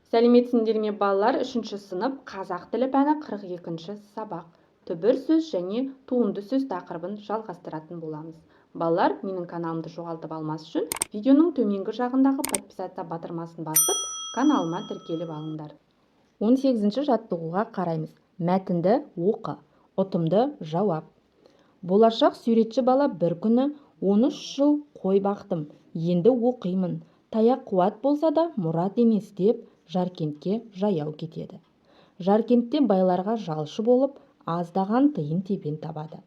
Сәлеметсіңдер ме балалар? 3-ші сынып қазақ тілі пәні 42-ші сабақ. Түбір сөз және туынды сөз тақырыбын жалғастыратын боламыз. Балалар, менің каналымды жоғалтып алмас үшін видеоның төменгі жағындағы подписаться батырмасын басып, каналыма тіркеліп алыңдар. 18-ші жаттығуға қараймыз. Мәтінді оқы, ұтымды жауап. Болашақ суретші бала бір күні 13 жыл қой бақтым, енді оқимын. Таяқ қуат болса да мұрат емес деп Жаркентке жаяу кетеді. Жаркентте байларға жалшы болып, аздаған тиын тебен табады.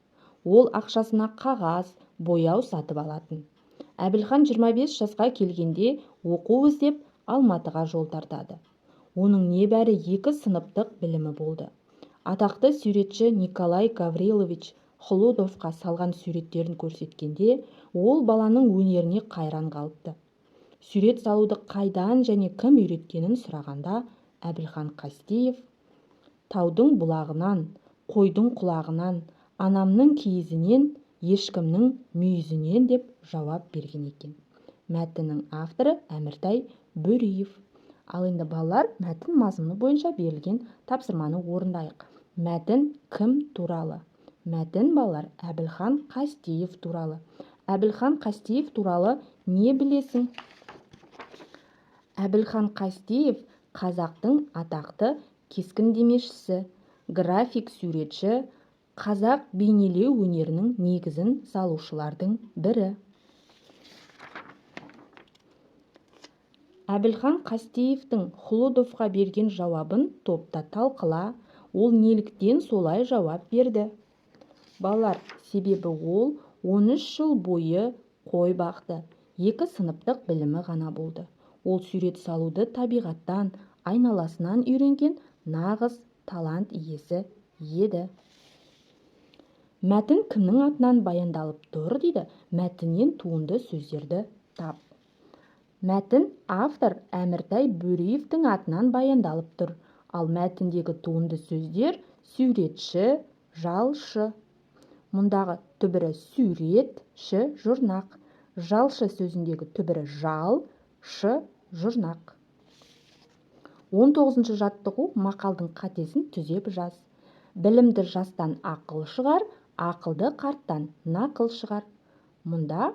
Ол ақшасына қағаз, бояу сатып алатын. Әбілхан 25 жасқа келгенде оқу іздеп Алматыға жол тартады. Оның небәрі 2 сыныптық білімі болды. Атақты суретші Николай Гаврилович Хлудовқа салған суреттерін көрсеткенде, ол баланың өнеріне қайран қалыпты. Сурет салуды қайдан және кім үйреткенін сұрағанда, Әбілхан Қастеев таудың бұлағынан, қойдың құлағынан, анамның киізінен, ешкімнің мүйізінен деп жауап берген екен. Мәтіннің авторы Әміртай Бөриев. Ал енді балалар, мәтін мазмұны бойынша берілген тапсырманы орындайық. Мәтін кім туралы? Мәтін балалар Әбілхан Қастеев туралы. Әбілхан Қастеев туралы не білесің? Әбілхан Қастеев қазақтың атақты кескіндемешісі, график суретші, қазақ бейнелеу өнерінің негізін салушылардың бірі. Әбілхан Қастеевтің Хлудовқа берген жауабын топта талқыла, ол неліктен солай жауап берді? Балалар, себебі ол 13 жыл бойы қой бақты, 2 сыныптық білімі ғана болды. Ол сурет салуды табиғаттан, айналасынан үйренген нағыз талант иесі еді. Мәтін кімнің атынан баяндалып тұр дейді? Мәтіннен туынды сөздерді тап. Мәтін автор Әміртай Бөриевтің атынан баяндалып тұр. Ал мәтіндегі туынды сөздер суретші, жалшы. Мұндағы түбірі сурет, ші, жұрнақ. Жалшы сөзіндегі түбірі жал, шы, жұрнақ. 19-ші жаттығу мақалдың қатесін түзеп жаз. Білімді жастан ақыл шығар, ақылды қарттан нақыл шығар. Мұнда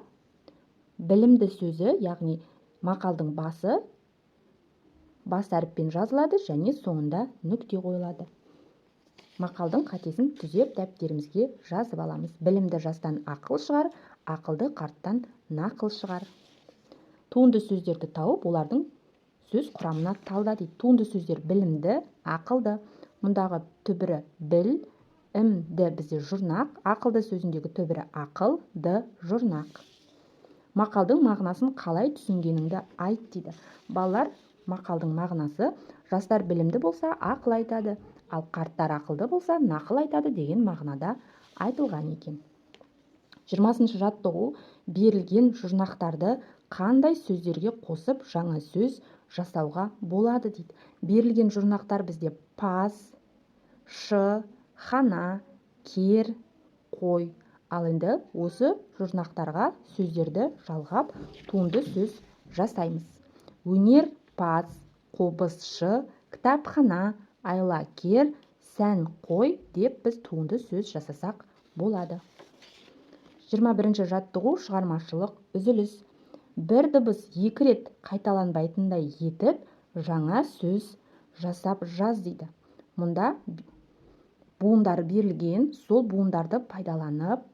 білімді сөзі, яғни мақалдың басы бас әріппен жазылады және соңында нүкте қойылады. Мақалдың қатесін түзеп дәптерімізге жазып аламыз. Білімді жастан ақыл шығар, ақылды қарттан нақыл шығар. Туынды сөздерді тауып, олардың сөз құрамына талда дейді. Туынды сөздер білімді, ақылды. Мұндағы түбірі біл, імді бізде жұрнақ, ақылды сөзіндегі түбірі ақыл, ды, жұрнақ. Мақалдың мағынасын қалай түсінгеніңді айт дейді. Балалар, мақалдың мағынасы жастар білімді болса ақыл айтады, ал қарттар ақылды болса нақыл айтады деген мағынада айтылған екен. 20-ші жаттығу берілген жұрнақтарды қандай сөздерге қосып жаңа сөз жасауға болады дейді. Берілген жұрнақтар бізде пас, шы, хана, кер, қой. Ал енді осы жұрнақтарға сөздерді жалғап туынды сөз жасаймыз. Өнер пас, қобыз шы, кітапхана, айла кер, сән қой деп біз туынды сөз жасасақ болады. 21-ші жаттығу шығармашылық үзіліс. Бір дыбыс 2 рет қайталанбайтындай етіп жаңа сөз жасап жаз дейді. Мұнда буындар берілген, сол буындарды пайдаланып,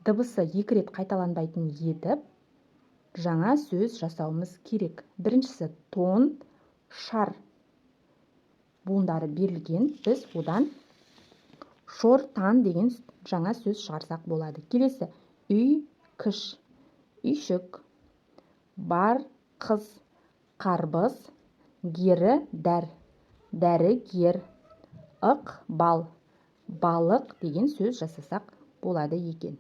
дыбысы 2 рет қайталанбайтын етіп жаңа сөз жасауымыз керек. Біріншісі тон, шар буындары берілген, біз одан шортан деген жаңа сөз шығарсақ болады. Келесі үй, кіш, үйшік, бар, қыз, қарбыз, гері, дәр, дәрі, гер, ық, бал, балық деген сөз жасасақ болады екен.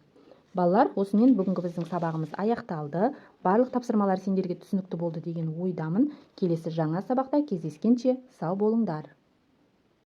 Балалар, осымен бүгінгі біздің сабағымыз аяқталды. Барлық тапсырмалар сендерге түсінікті болды деген ойдамын. Келесі жаңа сабақта кездескенше сау болыңдар.